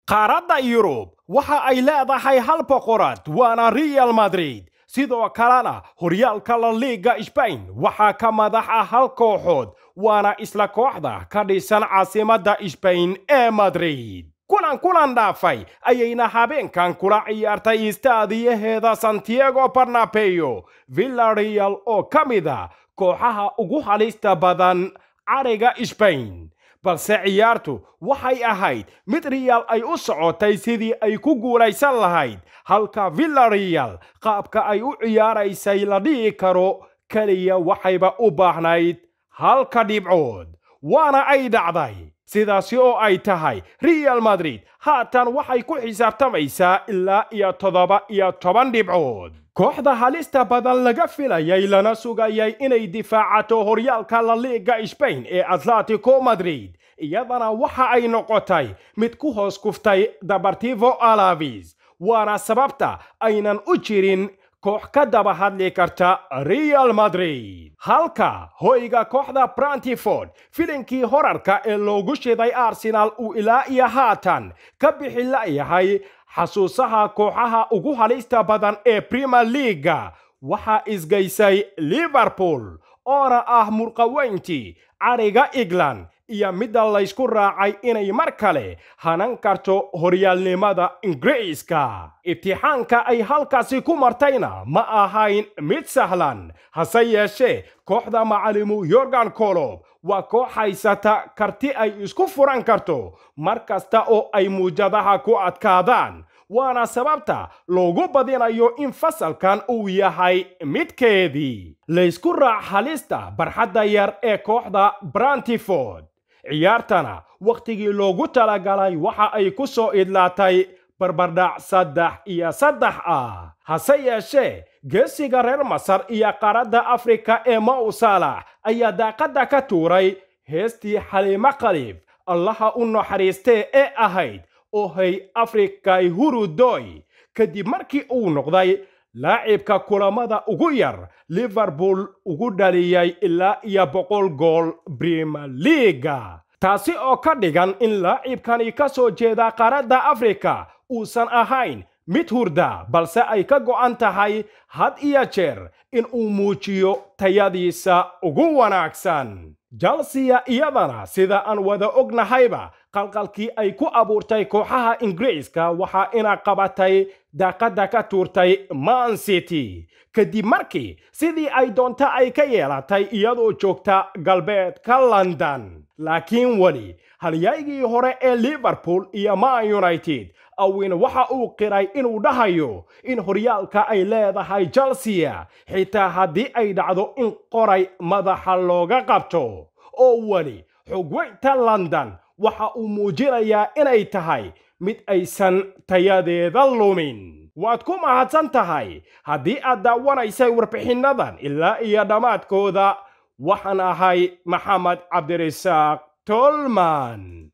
qaaradda Yurub waxa ay leedahay hal boqorad waana Real Madrid sidoo kalena horyaalka La Liga Spain waxa ka madax ah hal kooxood waana isla kooxda ka dhisan caasimadda Spain ee Madrid kulan dhaafay ayayna habeenkan kula ciyaartay istaadiyaheeda Santiago Bernabeu Villarreal oo kamida kooxaha ugu halista badan cariga Spain balse ciyaartu waxay ahayd mid Real ay u socotay sidii ay ku guulaysan lahayd halka Villarreal qaabka ay u ciyaaraysay la dhihi karo kaliya waxayba u baahnayd halka dhibcood waana ay dhacday sidaas oo ay tahay Real Madrid haatan waxay ku xisaabtamaysaa ilaa iyo 17 dhibcood kooxda halista badan laga filayay lana sugayay inay difaacato horyaalka La Liga Spain ee Atletico Madrid iyadana waxa ay noqotay mid ku hoos kuftay Deportivo Alaves waana sababta aynan u jirin koox ka daba hadli karta Real Madrid halka hoyga kooxda Brentford filinkii horarka ee loogu shiday Arsenal uu ilaa iyo haatan ka bixi layahay xasuusaha kooxaha ugu halista badan ee Premier League waxa isgaysay Liverpool oo ah murqaweyntii cariga England iyo midda la isku raacay inay mar kale hanan karto horyaalnimada Ingiriiska ibtixaanka ay halkaasi ku martayna ma ahayn mid sahlan hase yeeshee kooxda macallimu Jurgen Klopp waa koox haysata karti ay isku furan karto markasta oo ay muujadaha ku adkaadaan waana sababta loogu badinayo in fasalkan uu yahay midkeedii la isku raac halista barxadda yar ee kooxda Brentford ciyaartana waqtigii loogu talagalay waxa ay ku soo idlaatay barbardhac 3-3 ah hase yeeshee geesiga reer Masar iyo qaaradda Afrika ee Mo Salah ayaa daaqadda ka tuuray heestii Xaliimo Khaliif allaha u naxariistee ee ahayd ohay Afrikay hurudoy kadib markii uu noqday laacibka kulamada ugu yar Liverpool ugu dhaliyay ilaa iyo 100 gool Premier League taasi oo ka dhigan in laacibkani ka soo jeeda qaaradda Afrika uusan ahayn mid hurda balse ay ka go'an tahay had iyo jeer in uu muujiyo tayadiisa ugu wanaagsan Chelsea iyadana sida aan wada ognahayba qalqalkii ay ku abuurtay kooxaha Ingiriiska waxa ina qabatay daaqadda ka tuurtay Man City kadib markii sidii ay doonta ay ka yeelatay iyadoo joogta galbeedka London laakiin wali halyaygii hore ee Liverpool iyo Man United awin waxa uu qiray inuu dhahayo in horyaalka ay leedahay Chelsea xitaa haddii ay dhacdo in qoray madaxa looga qabto oo wali xogweynta London waxa uu muujinayaa inay tahay mid aysan tayadeeda lumin waad ku mahadsan tahay haddii aad daawanaysay warbixinadan ilaa iyo dhammaadkooda waxaan ahay Maxamed Cabdirasaaq Tolman